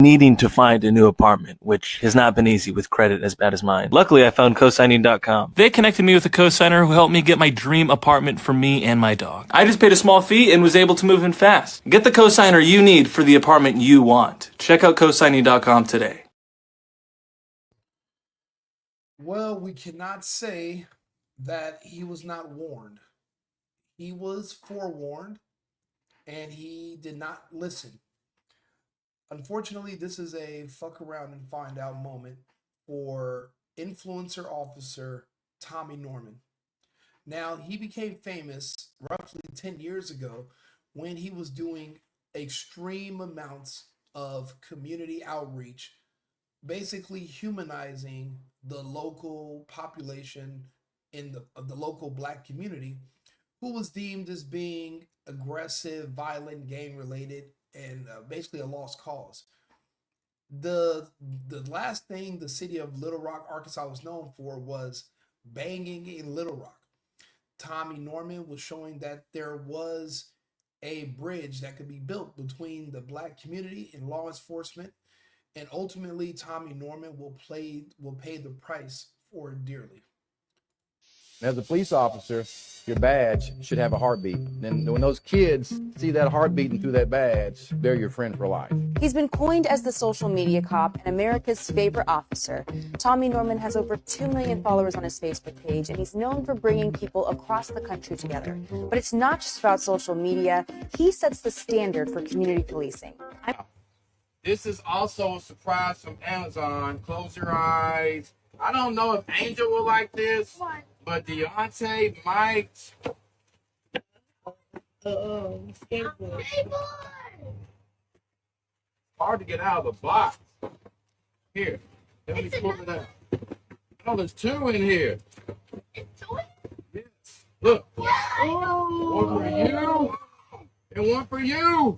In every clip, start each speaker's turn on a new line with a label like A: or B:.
A: needing to find a new apartment, which has not been easy with credit as bad as mine. Luckily, I found cosigning.com. They connected me with a cosigner who helped me get my dream apartment for me and my dog. I just paid a small fee and was able to move in fast. Get the cosigner you need for the apartment you want. Check out cosigning.com today.
B: Well, we cannot say that he was not warned. He was forewarned and he did not listen. Unfortunately, this is a fuck around and find out moment for influencer officer Tommy Norman. Now, he became famous roughly 10 years ago when he was doing extreme amounts of community outreach, basically humanizing the local population in the local black community who was deemed as being aggressive, violent, gang related, and basically a lost cause. The last thing the city of Little Rock, Arkansas was known for was banging in Little Rock. Tommy Norman was showing that there was a bridge that could be built between the black community and law enforcement, and ultimately Tommy Norman will pay the price for it dearly.
C: As a police officer, your badge should have a heartbeat. And when those kids see that heart beating through that badge, they're your friend for life.
D: He's been coined as the social media cop and America's favorite officer. Tommy Norman has over 2 million followers on his Facebook page, and he's known for bringing people across the country together. But it's not just about social media. He sets the standard for community policing.
C: This is also a surprise from Amazon. Close your eyes. I don't know if Angel will like this. What? But Deontay might.
E: Skateboard.
C: Hard to get out of the box. Here, let me pull it out. Oh, there's two in here. Yes. Look. One for you and one for you.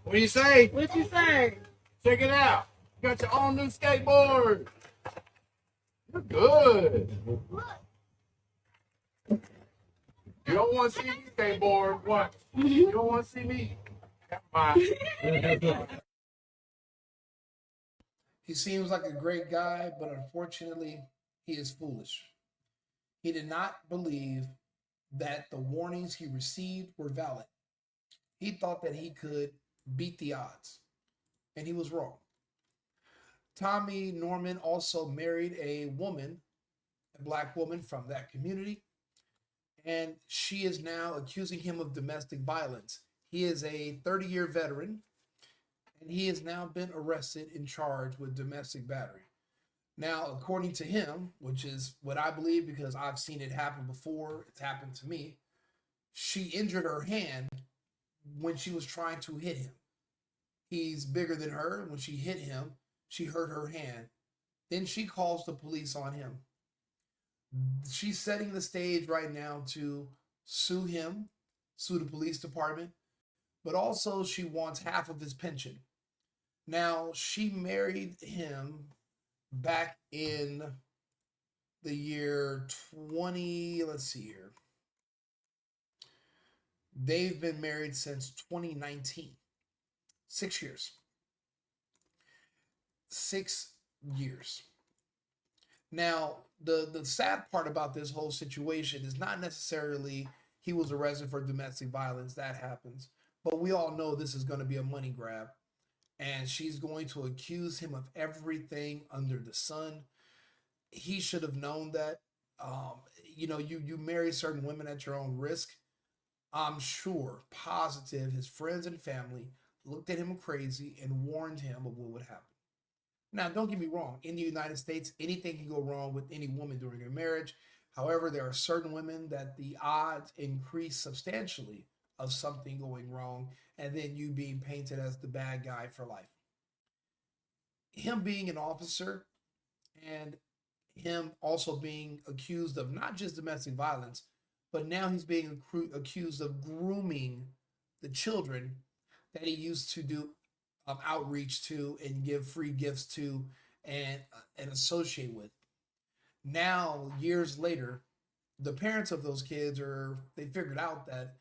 C: What do you say?
E: What you say?
C: Check it out. You got your own new skateboard. You're good. You don't want to see me skateboard. What? You don't want to see me? Never mind.
B: He seems like a great guy, but unfortunately, he is foolish. He did not believe that the warnings he received were valid. He thought that he could beat the odds, and he was wrong. Tommy Norman also married a woman, a black woman from that community, and she is now accusing him of domestic violence. He is a 30-year veteran, and he has now been arrested and charged with domestic battery. Now, according to him, which is what I believe because I've seen it happen before, it's happened to me, she injured her hand when she was trying to hit him. He's bigger than her. When she hit him, she hurt her hand. Then she calls the police on him. She's setting the stage right now to sue him, sue the police department, but also she wants half of his pension. Now, she married him back in the year 20, let's see here. They've been married since 2019. 6 years. 6 years. Now, the sad part about this whole situation is not necessarily he was arrested for domestic violence. That happens. But we all know this is going to be a money grab. And she's going to accuse him of everything under the sun. He should have known that. You marry certain women at your own risk. I'm sure, positive, his friends and family looked at him crazy and warned him of what would happen. Now, don't get me wrong. In the United States, anything can go wrong with any woman during a marriage. However, there are certain women that the odds increase substantially of something going wrong and then you being painted as the bad guy for life. Him being an officer and him also being accused of not just domestic violence, but now he's being accused of grooming the children that he used to do outreach to and give free gifts to and associate with. Now, years later, the parents of those kids they figured out that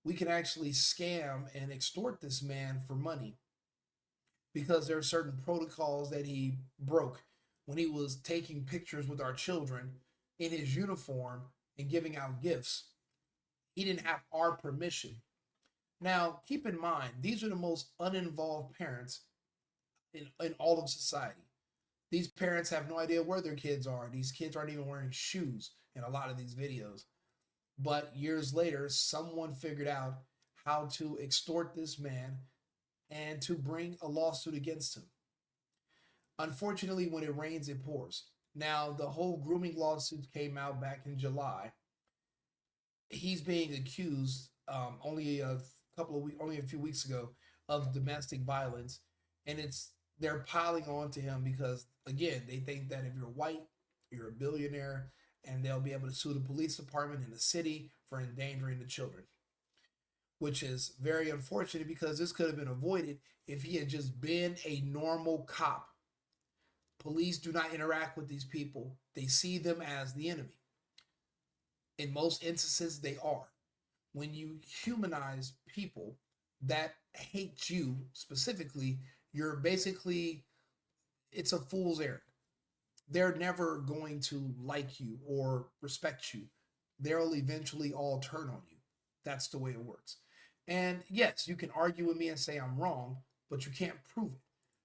B: we can actually scam and extort this man for money because there are certain protocols that he broke when he was taking pictures with our children in his uniform and giving out gifts. He didn't have our permission. Now, keep in mind, these are the most uninvolved parents in all of society. These parents have no idea where their kids are. These kids aren't even wearing shoes in a lot of these videos. But years later, someone figured out how to extort this man and to bring a lawsuit against him. Unfortunately, when it rains, it pours. Now, the whole grooming lawsuit came out back in July. He's being accused only a few weeks ago of domestic violence, and they're piling on to him because again they think that if you're white, you're a billionaire, and they'll be able to sue the police department in the city for endangering the children, which is very unfortunate because this could have been avoided if he had just been a normal cop. Police do not interact with these people. They see them as the enemy. In most instances, they are. When you humanize people that hate you specifically, you're basically, it's a fool's errand. They're never going to like you or respect you. They'll eventually all turn on you. That's the way it works. And yes, you can argue with me and say I'm wrong, but you can't prove it.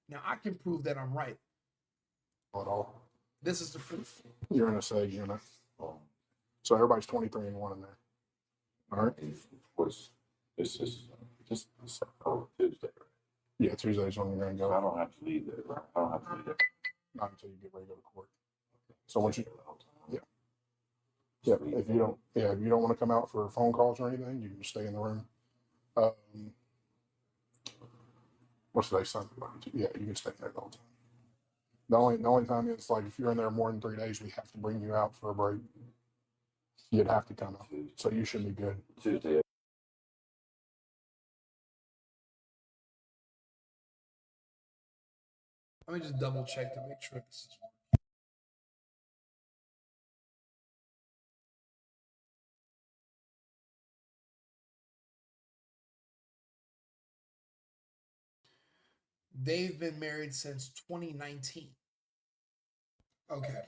B: Now, I can prove that I'm right.
F: At all.
B: This is the proof.
F: You're in a SAG unit. So everybody's 23 and 1 in there. All right.
G: This is just Tuesday.
F: Yeah, Tuesday's when you're going to go.
G: I don't have to leave there. I don't have to leave there.
F: Not until you get ready to go to court. So once you, yeah, if you don't want to come out for phone calls or anything, you can just stay in the room. What's today, Sunday? Yeah, you can stay in there the whole time. The only time is like if you're in there more than 3 days, we have to bring you out for a break. You'd have to come out, so you should be good.
G: Tuesday.
B: Let me just double check to make sure this is working. They've been married since 2019. Okay.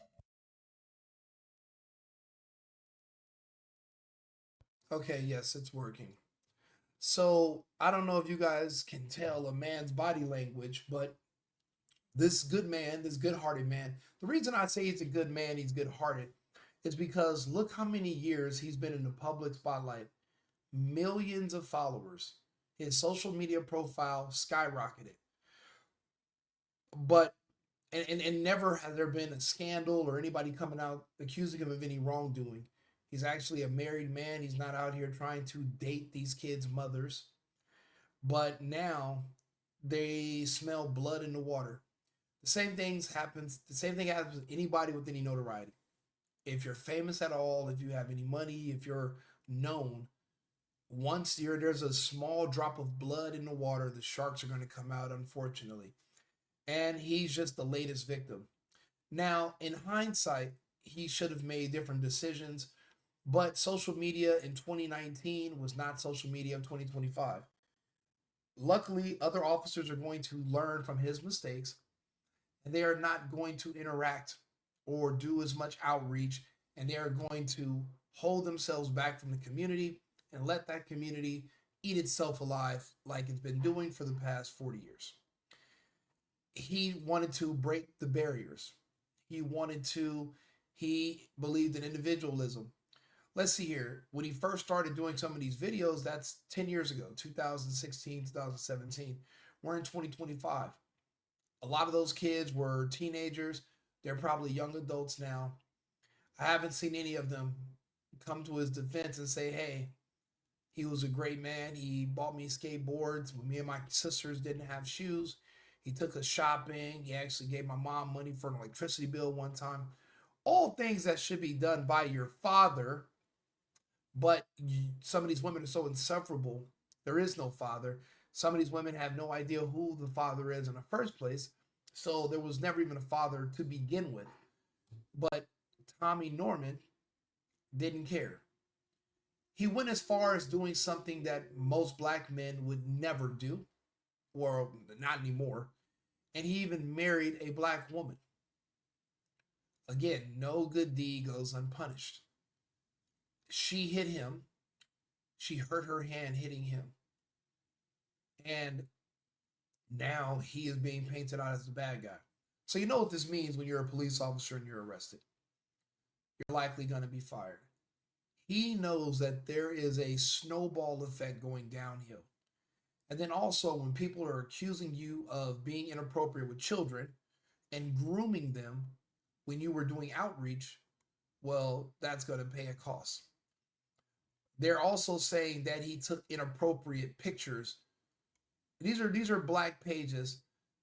B: Okay, yes, it's working. So I don't know if you guys can tell a man's body language, but this good man, this good-hearted man, the reason I say he's a good man, he's good-hearted, is because look how many years he's been in the public spotlight. Millions of followers. His social media profile skyrocketed. But and never has there been a scandal or anybody coming out accusing him of any wrongdoing. He's actually a married man. He's not out here trying to date these kids' mothers. But now they smell blood in the water. The same thing happens with anybody with any notoriety. If you're famous at all, if you have any money, if you're known, once there's a small drop of blood in the water, the sharks are going to come out, unfortunately. And he's just the latest victim. Now, in hindsight, he should have made different decisions, but social media in 2019 was not social media of 2025. Luckily, other officers are going to learn from his mistakes, and they are not going to interact or do as much outreach, and they are going to hold themselves back from the community and let that community eat itself alive like it's been doing for the past 40 years. He wanted to break the barriers. He believed in individualism. Let's see here. When he first started doing some of these videos, that's 10 years ago, 2016, 2017. We're in 2025. A lot of those kids were teenagers. They're probably young adults now. I haven't seen any of them come to his defense and say, hey, he was a great man. He bought me skateboards when me and my sisters didn't have shoes. He took us shopping. He actually gave my mom money for an electricity bill one time. All things that should be done by your father. But some of these women are so insufferable. There is no father. Some of these women have no idea who the father is in the first place. So there was never even a father to begin with. But Tommy Norman didn't care. He went as far as doing something that most black men would never do, or not anymore. and he even married a black woman. Again, no good deed goes unpunished. She hit him. She hurt her hand hitting him. And now he is being painted out as the bad guy. So you know what this means when you're a police officer and you're arrested. You're likely going to be fired. He knows that there is a snowball effect going downhill. And then also, when people are accusing you of being inappropriate with children and grooming them when you were doing outreach, well, that's going to pay a cost. They're also saying that he took inappropriate pictures. These are black pages.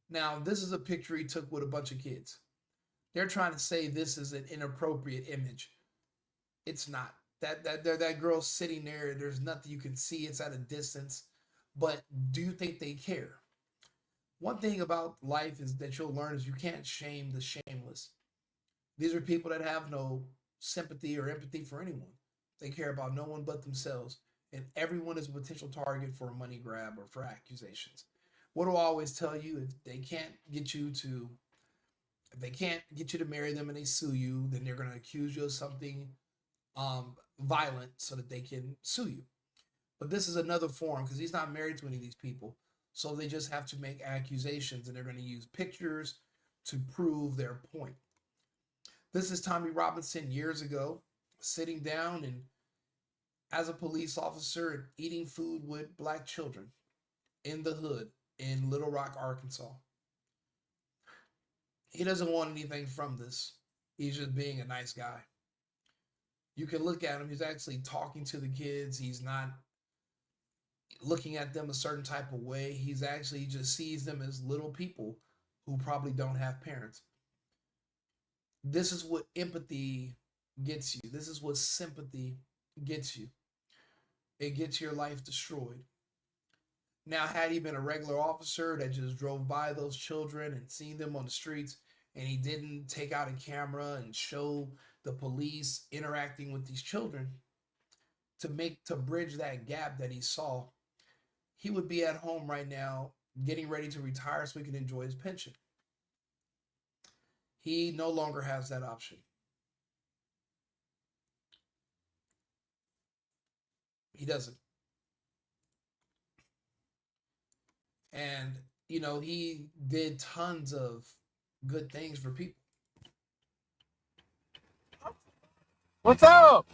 B: Now, this is a picture he took with a bunch of kids. They're trying to say this is an inappropriate image. It's not. That girl's sitting there. There's nothing you can see. It's at a distance. But do you think they care? One thing about life is that you'll learn is you can't shame the shameless. These are people that have no sympathy or empathy for anyone. They care about no one but themselves. And everyone is a potential target for a money grab or for accusations. What do I always tell you? If they can't get you to marry them and they sue you, then they're going to accuse you of something violent so that they can sue you. But this is another form because he's not married to any of these people. So they just have to make accusations and they're going to use pictures to prove their point. This is Tommy Robinson years ago, sitting down and as a police officer and eating food with black children in the hood in Little Rock, Arkansas. He doesn't want anything from this. He's just being a nice guy. You can look at him. He's actually talking to the kids. He's not looking at them a certain type of way. He just sees them as little people who probably don't have parents. This is what empathy gets you. This is what sympathy gets you. It gets your life destroyed. Now, had he been a regular officer that just drove by those children and seen them on the streets, and he didn't take out a camera and show the police interacting with these children to bridge that gap that he saw, he would be at home right now getting ready to retire so he can enjoy his pension. He no longer has that option. He doesn't. And, he did tons of good things for people.
C: What's up?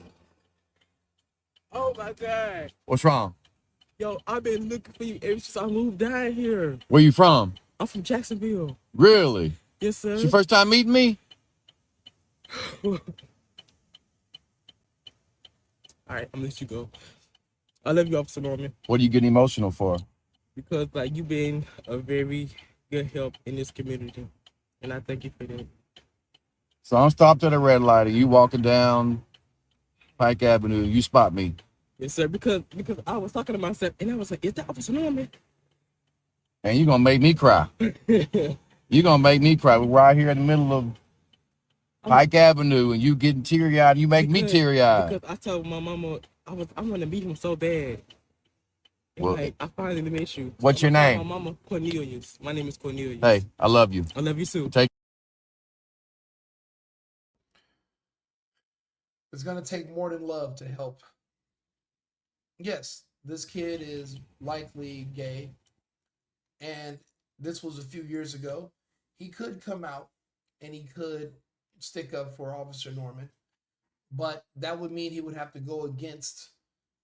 E: Oh my God.
C: What's wrong?
E: Yo, I've been looking for you ever since I moved down here.
C: Where you from?
E: I'm from Jacksonville.
C: Really?
E: Yes, sir.
C: It's your first time meeting me?
E: All right, I'm gonna let you go. I love you, Officer Norman,
C: What are you getting emotional for?
E: because you've been a very good help in this community, and I thank you for that.
C: So I'm stopped at a red light and you walking down Pike Avenue, you spot me.
E: Yes, sir. Because I was talking to myself, and I was like, "Is that Officer Norman?"
C: And you're gonna make me cry. You're gonna make me cry. We're right here in the middle of Pike Avenue and you getting teary-eyed, you make me teary-eyed.
E: Because I told my mama I'm gonna meet him so bad. And
C: Well,
E: I finally met you.
C: what's your name?
E: My mama, Cornelius. My name is Cornelius.
C: Hey, I love you.
E: I love you too.
B: It's going to take more than love to help. Yes, this kid is likely gay. And this was a few years ago. He could come out and he could stick up for Officer Norman. But that would mean he would have to go against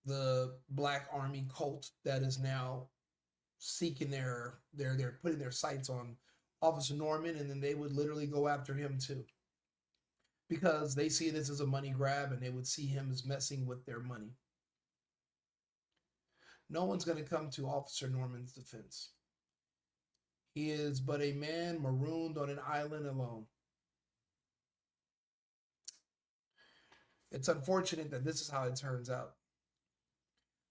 B: the Black Army cult that is now seeking they're putting their sights on Officer Norman, and then they would literally go after him too. Because they see this as a money grab and they would see him as messing with their money. No one's going to come to Officer Norman's defense. He is but a man marooned on an island alone. It's unfortunate that this is how it turns out.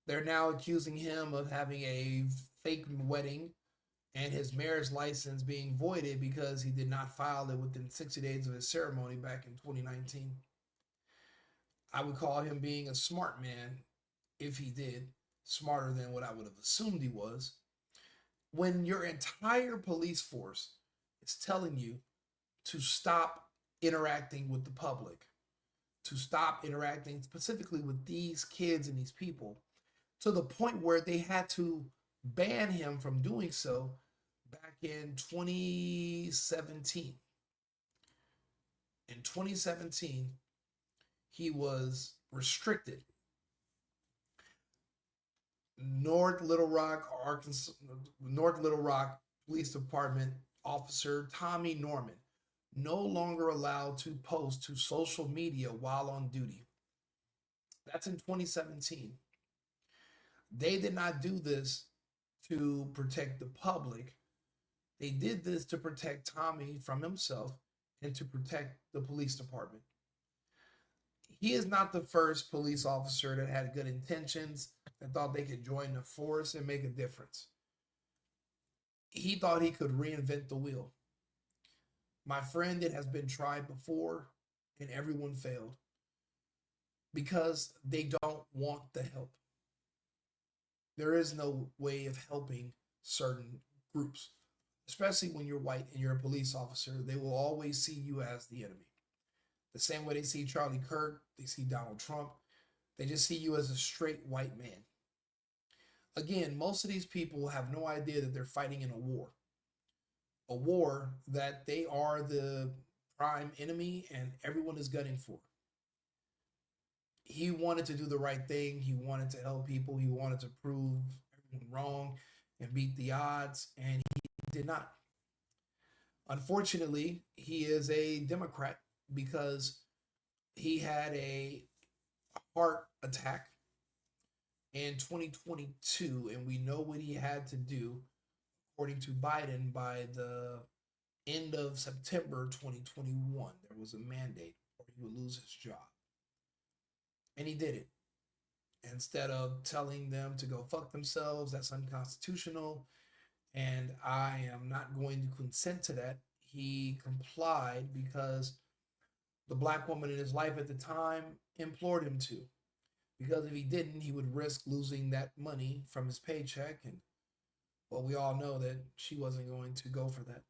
B: They're now accusing him of having a fake wedding and his marriage license being voided because he did not file it within 60 days of his ceremony back in 2019. I would call him being a smart man if he did, smarter than what I would have assumed he was. When your entire police force is telling you to stop interacting with the public, to stop interacting specifically with these kids and these people, to the point where they had to ban him from doing so back in 2017. In 2017, he was restricted. North Little Rock, Arkansas, North Little Rock Police Department officer Tommy Norman no longer allowed to post to social media while on duty. That's in 2017. They did not do this to protect the public. They did this to protect Tommy from himself and to protect the police department. He is not the first police officer that had good intentions, that thought they could join the force and make a difference. He thought he could reinvent the wheel. My friend, it has been tried before and everyone failed because they don't want the help. There is no way of helping certain groups, especially when you're white and you're a police officer. They will always see you as the enemy. The same way they see Charlie Kirk, they see Donald Trump, they just see you as a straight white man. Again, most of these people have no idea that they're fighting in a war that they are the prime enemy and everyone is gunning for. He wanted to do the right thing. He wanted to help people. He wanted to prove everyone wrong and beat the odds, and he did not. Unfortunately, he is a Democrat because he had a heart attack in 2022, and we know what he had to do, according to Biden, by the end of September 2021. There was a mandate or he would lose his job. And he did it. Instead of telling them to go fuck themselves, that's unconstitutional, and I am not going to consent to that, he complied because the black woman in his life at the time implored him to. Because if he didn't, he would risk losing that money from his paycheck. And well, we all know that she wasn't going to go for that.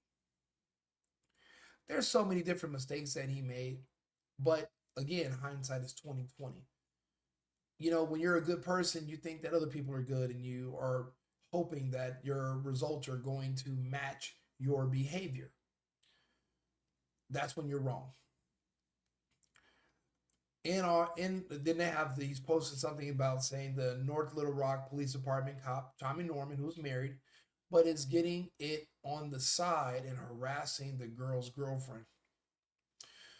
B: There's so many different mistakes that he made, but again, hindsight is 2020. You know, when you're a good person, you think that other people are good and you are hoping that your results are going to match your behavior. That's when you're wrong. Then they have these posted something about saying the North Little Rock Police Department cop Tommy Norman, who's married, but is getting it on the side and harassing the girl's girlfriend.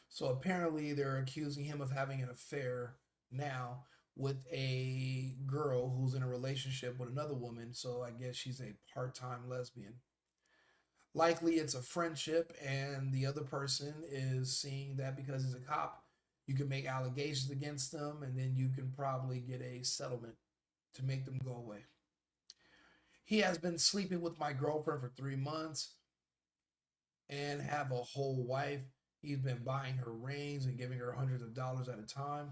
B: So apparently they're accusing him of having an affair now with a girl who's in a relationship with another woman. So I guess she's a part-time lesbian. Likely it's a friendship, and the other person is seeing that because he's a cop, you can make allegations against them, and then you can probably get a settlement to make them go away. He has been sleeping with my girlfriend for 3 months and have a whole wife. He's been buying her rings and giving her hundreds of dollars at a time.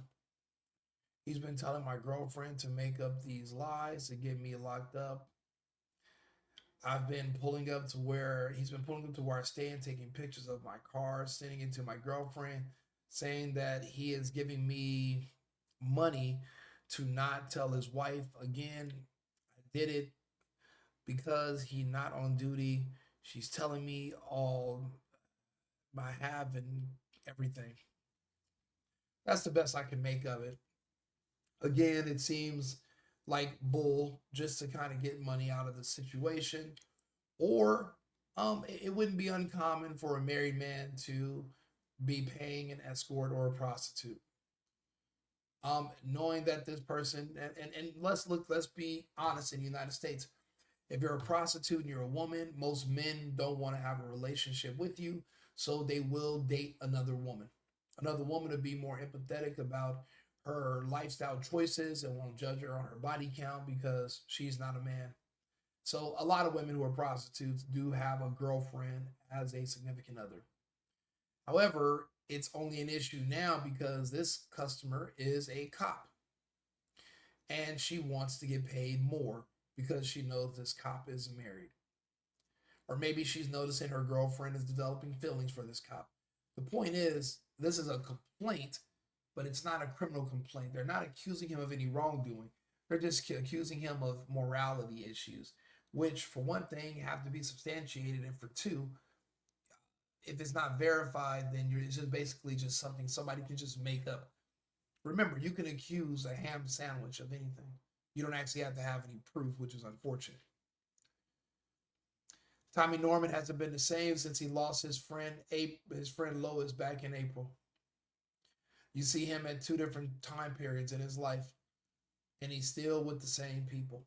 B: He's been telling my girlfriend to make up these lies to get me locked up. I've been pulling up to where he's been pulling up to where I stay and taking pictures of my car, sending it to my girlfriend, saying that he is giving me money to not tell his wife. Again, I did it because he's not on duty. She's telling me all I have and everything. That's the best I can make of it. Again, it seems like bull just to kind of get money out of the situation. Or it wouldn't be uncommon for a married man to be paying an escort or a prostitute. Knowing that this person, and let's be honest, in the United States, if you're a prostitute and you're a woman, most men don't want to have a relationship with you, so they will date another woman. Another woman to be more empathetic about her lifestyle choices and won't judge her on her body count because she's not a man. So a lot of women who are prostitutes do have a girlfriend as a significant other. However, it's only an issue now because this customer is a cop and she wants to get paid more because she knows this cop is married. Or maybe she's noticing her girlfriend is developing feelings for this cop. The point is, this is a complaint, but it's not a criminal complaint. They're not accusing him of any wrongdoing. They're just accusing him of morality issues, which, for one thing, have to be substantiated, and for two, if it's not verified, then it's just basically just something somebody can just make up. Remember, you can accuse a ham sandwich of anything. You don't actually have to have any proof, which is unfortunate. Tommy Norman hasn't been the same since he lost his friend Lois back in April. You see him at two different time periods in his life, and he's still with the same people.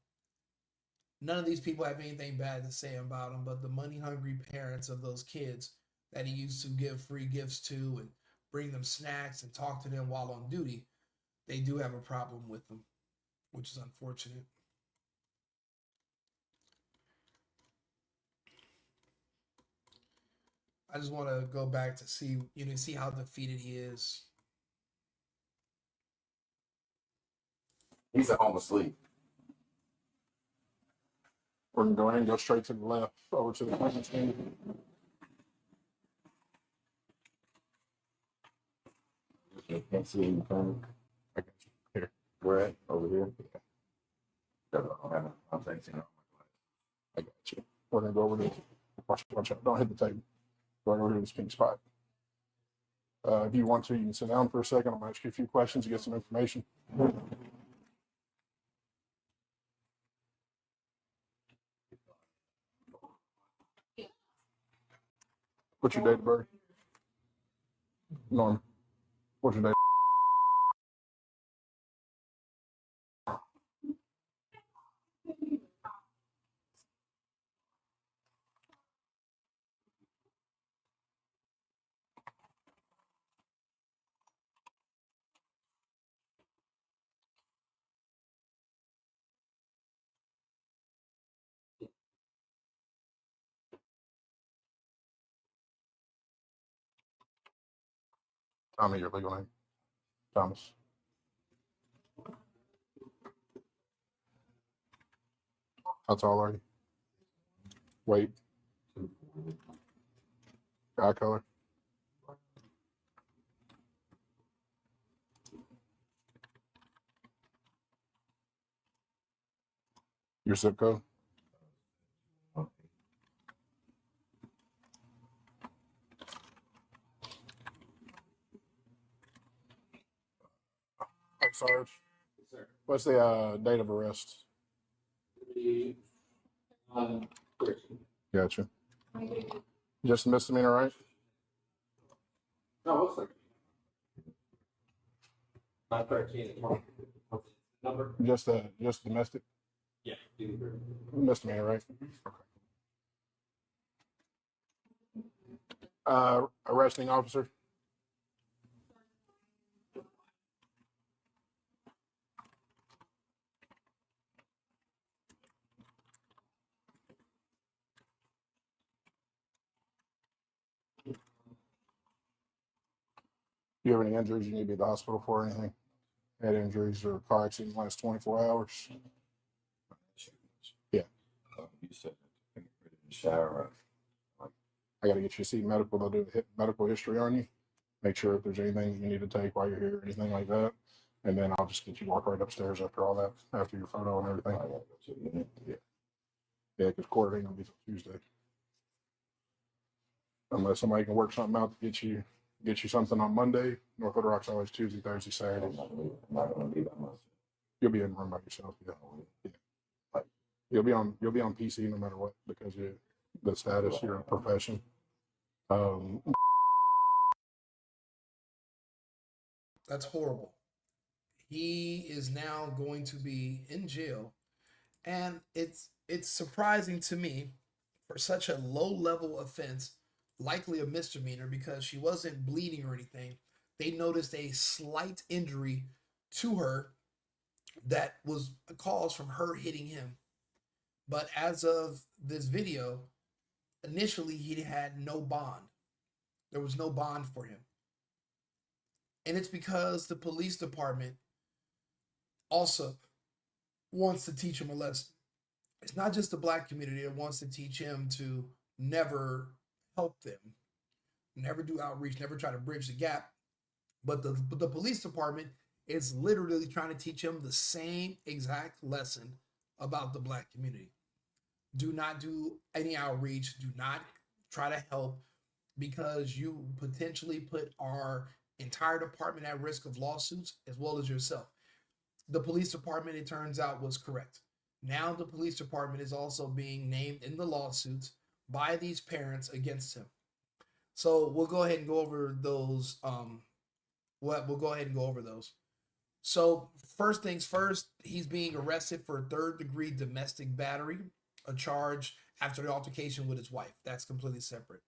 B: None of these people have anything bad to say about him, but the money-hungry parents of those kids that he used to give free gifts to and bring them snacks and talk to them while on duty, they do have a problem with them, which is unfortunate. I just want to go back to see how defeated he is.
C: He's at home asleep.
F: We're gonna go ahead and go straight to the left over to the witness stand.
C: You can't see him coming.
F: I got you. Here.
C: Where at? Over here. I'm thinking.
F: I got you. We're gonna go over to watch out. Don't hit the table. Go over to this pink spot. If you want to, you can sit down for a second. I'm gonna ask you a few questions to get some information. What's your date of birth? Norm. What's your date? Tommy, your legal name? Thomas. How tall are you? Weight? Eye color? Your zip code? Hey, Sarge. What's the date of arrest? Gotcha. Just a misdemeanor, right?
C: No, what's like? Not 13. Number?
F: Just domestic?
C: Yeah.
F: Misdemeanor, right? Okay. Arresting officer? Do you have any injuries you need to be at the hospital for or anything? Head injuries or car accident in the last 24 hours? Yeah.
C: You said in the shower.
F: I got to get you to see medical. They'll do a medical history on you. Make sure if there's anything you need to take while you're here, or anything like that. And then I'll just get you walk right upstairs after all that, after your photo and everything. Yeah. Yeah, because court ain't gonna be till Tuesday. Unless somebody can work something out to get you something on Monday. North Little Rock's always Tuesday, Thursday, Saturday.
C: I'm not gonna be by myself.
F: You'll be in the room by yourself. Yeah. Like, you'll be on PC no matter what, because you're the status, you're a profession.
B: That's horrible. He is now going to be in jail, and it's surprising to me for such a low level offense, likely a misdemeanor, because she wasn't bleeding or anything. They noticed a slight injury to her that was a cause from her hitting him. But as of this video, initially he had no bond. There was no bond for him. And it's because the police department also wants to teach him a lesson. It's not just the black community that wants to teach him to never help them, never do outreach, never try to bridge the gap. But the police department is literally trying to teach them the same exact lesson about the black community. Do not do any outreach. Do not try to help, because you potentially put our entire department at risk of lawsuits as well as yourself. The police department, it turns out, was correct. Now the police department is also being named in the lawsuits by these parents against him. So we'll go ahead and go over those. We'll go ahead and go over those. So first things first, he's being arrested for third-degree domestic battery, a charge after the altercation with his wife. That's completely separate.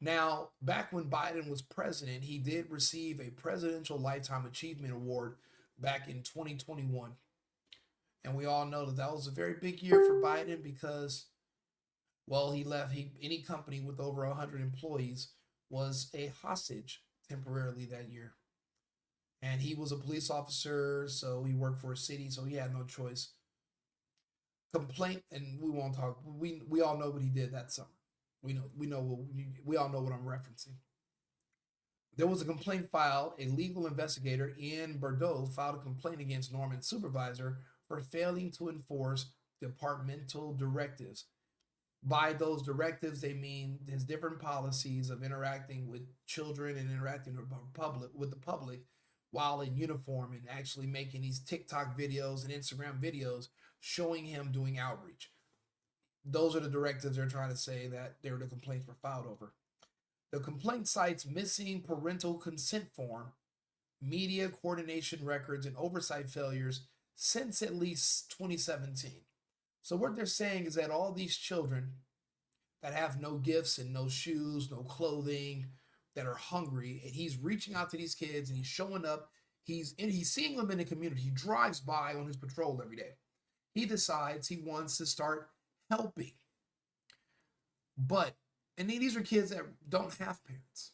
B: Now, back when Biden was president, he did receive a Presidential Lifetime Achievement Award back in 2021. And we all know that that was a very big year for Biden because, well, any company with over 100 employees was a hostage temporarily that year. And he was a police officer, so he worked for a city, so he had no choice. Complaint, and we won't talk. We all know what he did that summer. We all know what I'm referencing. There was a complaint filed. A legal investigator in Bordeaux filed a complaint against Norman's supervisor for failing to enforce departmental directives. By those directives, they mean his different policies of interacting with children and interacting with the public while in uniform, and actually making these TikTok videos and Instagram videos showing him doing outreach. Those are the directives they're trying to say that the complaints were filed over. The complaint cites missing parental consent form, media coordination records, and oversight failures since at least 2017. So what they're saying is that all these children that have no gifts and no shoes, no clothing, that are hungry, and he's reaching out to these kids and he's showing up. He's seeing them in the community. He drives by on his patrol every day. He decides he wants to start helping. And these are kids that don't have parents.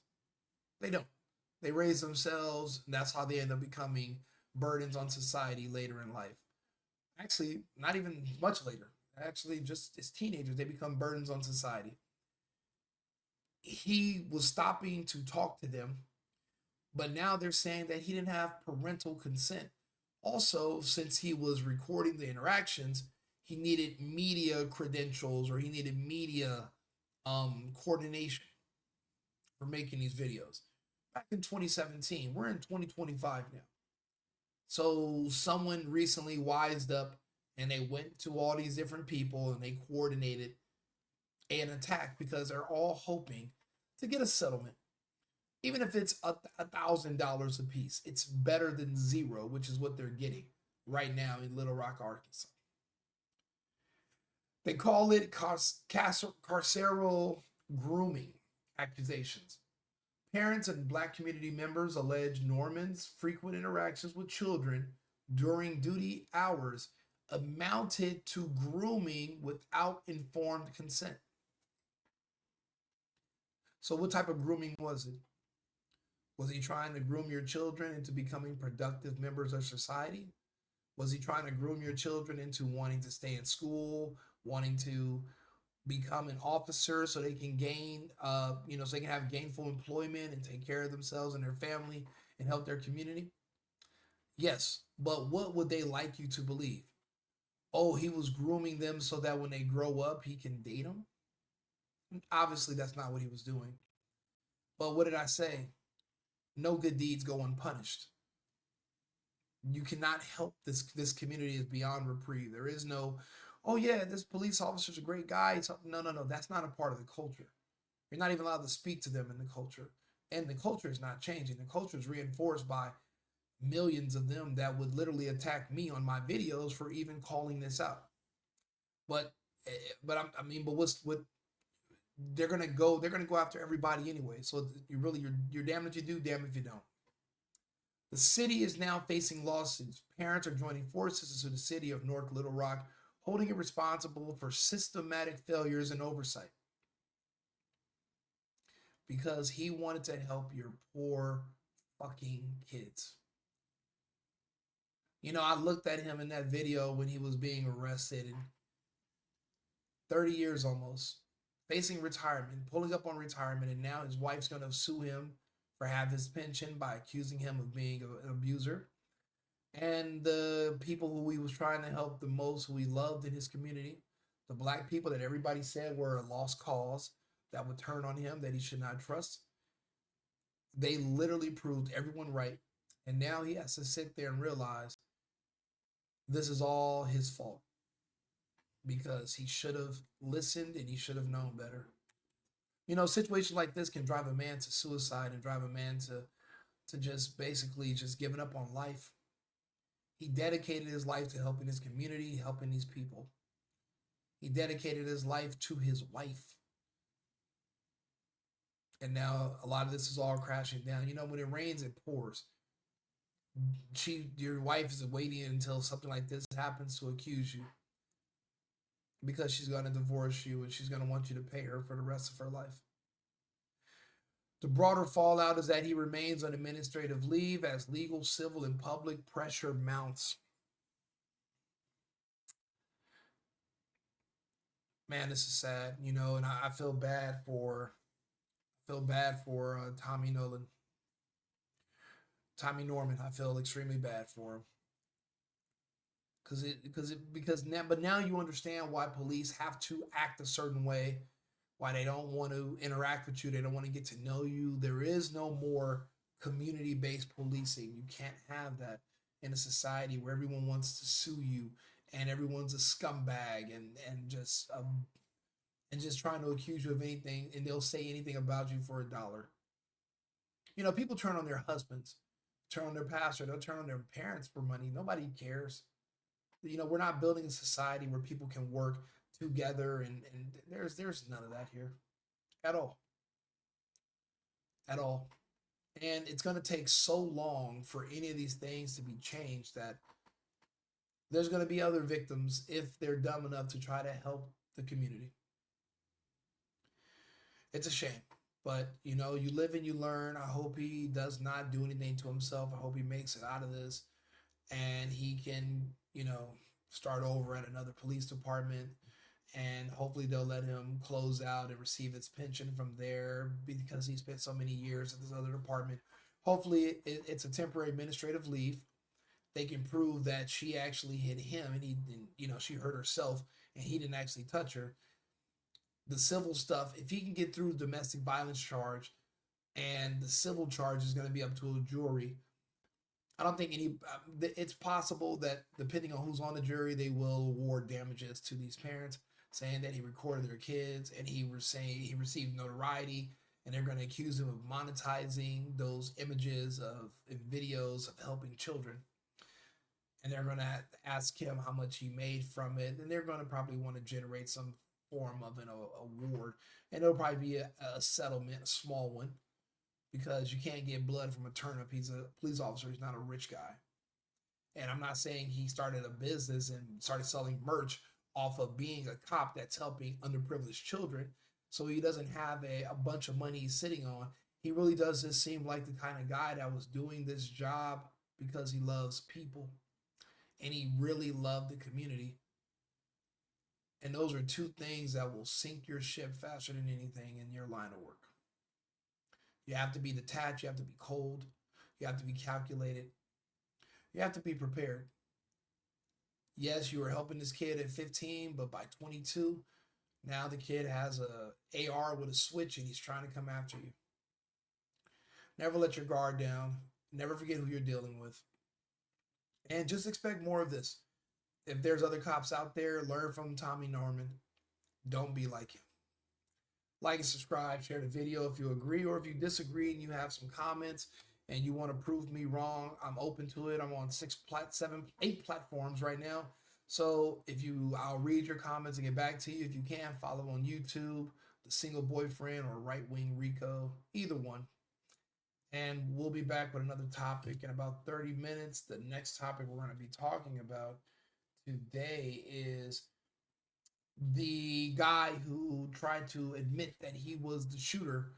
B: They don't. They raise themselves, and that's how they end up becoming burdens on society later in life. Actually, not even much later. Actually, just as teenagers, they become burdens on society. He was stopping to talk to them, but now they're saying that he didn't have parental consent. Also, since he was recording the interactions, he needed media credentials, or he needed media coordination for making these videos. Back in 2017, we're in 2025 now. So someone recently wised up and they went to all these different people and they coordinated an attack because they're all hoping to get a settlement. Even if it's $1,000 a piece, it's better than zero, which is what they're getting right now in Little Rock, Arkansas. They call it carceral grooming accusations. Parents and Black community members allege Norman's frequent interactions with children during duty hours amounted to grooming without informed consent. So what type of grooming was it? Was he trying to groom your children into becoming productive members of society? Was he trying to groom your children into wanting to stay in school, wanting to become an officer so they can gain, so they can have gainful employment and take care of themselves and their family and help their community? Yes, but what would they like you to believe? Oh, he was grooming them so that when they grow up, he can date them? Obviously, that's not what he was doing. But what did I say? No good deeds go unpunished. You cannot help this community is beyond reprieve. There is no, oh yeah, this police officer's a great guy. No. That's not a part of the culture. You're not even allowed to speak to them in the culture. And the culture is not changing. The culture is reinforced by millions of them that would literally attack me on my videos for even calling this out. But they're gonna go after everybody anyway. So you're damned if you do, damned if you don't. The city is now facing lawsuits. Parents are joining forces to the city of North Little Rock, holding it responsible for systematic failures and oversight. Because he wanted to help your poor fucking kids. I looked at him in that video when he was being arrested, and 30 years almost. facing retirement, pulling up on retirement, and now his wife's going to sue him for half his pension by accusing him of being an abuser. And the people who he was trying to help the most, who he loved in his community, the black people that everybody said were a lost cause that would turn on him, that he should not trust, they literally proved everyone right. And now he has to sit there and realize this is all his fault because he should have listened and he should have known better. You know, situations like this can drive a man to suicide and drive a man to just basically just giving up on life. He dedicated his life to helping his community, helping these people. He dedicated his life to his wife. And now a lot of this is all crashing down. You know, when it rains, it pours. Your wife is waiting until something like this happens to accuse you, because she's going to divorce you and she's going to want you to pay her for the rest of her life. The broader fallout is that he remains on administrative leave as legal, civil, and public pressure mounts. Man, this is sad, you know, and I feel bad for Tommy Norman. I feel extremely bad for him but now you understand why police have to act a certain way, why they don't want to interact with you, they don't want to get to know you. There is no more community-based policing. You can't have that in a society where everyone wants to sue you and everyone's a scumbag and just trying to accuse you of anything, and they'll say anything about you for $1. You know, people turn on their husbands, turn on their pastor, they'll turn on their parents for money. Nobody cares. You know, we're not building a society where people can work together, and there's none of that here at all. At all. And it's going to take so long for any of these things to be changed that there's going to be other victims if they're dumb enough to try to help the community. It's a shame, but you know, you live and you learn. I hope he does not do anything to himself. I hope he makes it out of this and he can, you know, start over at another police department, and hopefully they'll let him close out and receive his pension from there because he spent so many years at this other department. Hopefully it's a temporary administrative leave. They can prove that she actually hit him and he didn't, you know, she hurt herself and he didn't actually touch her. The civil stuff, if he can get through the domestic violence charge, and the civil charge is going to be up to a jury. I don't think it's possible that depending on who's on the jury, they will award damages to these parents, saying that he recorded their kids and he was saying he received notoriety, and they're going to accuse him of monetizing those images and videos of helping children. And they're going to ask him how much he made from it, and they're going to probably want to generate some form of an award, and it'll probably be a settlement, a small one, because you can't get blood from a turnip. He's a police officer. He's not a rich guy. And I'm not saying he started a business and started selling merch off of being a cop that's helping underprivileged children. So he doesn't have a bunch of money he's sitting on. He really does just seem like the kind of guy that was doing this job because he loves people and he really loved the community. And those are two things that will sink your ship faster than anything in your line of work. You have to be detached. You have to be cold. You have to be calculated. You have to be prepared. Yes, you were helping this kid at 15, but by 22, now the kid has a AR with a switch and he's trying to come after you. Never let your guard down. Never forget who you're dealing with. And just expect more of this. If there's other cops out there, learn from Tommy Norman. Don't be like him. Like and subscribe, share the video if you agree or if you disagree and you have some comments and you want to prove me wrong. I'm open to it. I'm on 8 platforms right now. So I'll read your comments and get back to you. If you can, follow on YouTube, The Single Boyfriend or Right Wing Rico, either one. And we'll be back with another topic in about 30 minutes. The next topic we're going to be talking about today is the guy who tried to admit that he was the shooter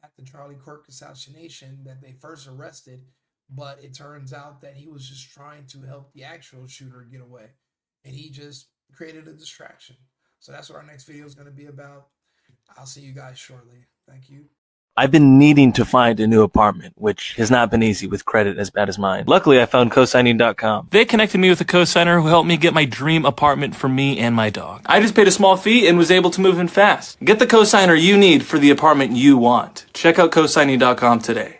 B: at the Charlie Kirk assassination that they first arrested, but it turns out that he was just trying to help the actual shooter get away, and he just created a distraction. So that's what our next video is going to be about. I'll see you guys shortly. Thank you.
A: I've been needing to find a new apartment, which has not been easy with credit as bad as mine. Luckily, I found cosigning.com. They connected me with a cosigner who helped me get my dream apartment for me and my dog. I just paid a small fee and was able to move in fast. Get the cosigner you need for the apartment you want. Check out cosigning.com today.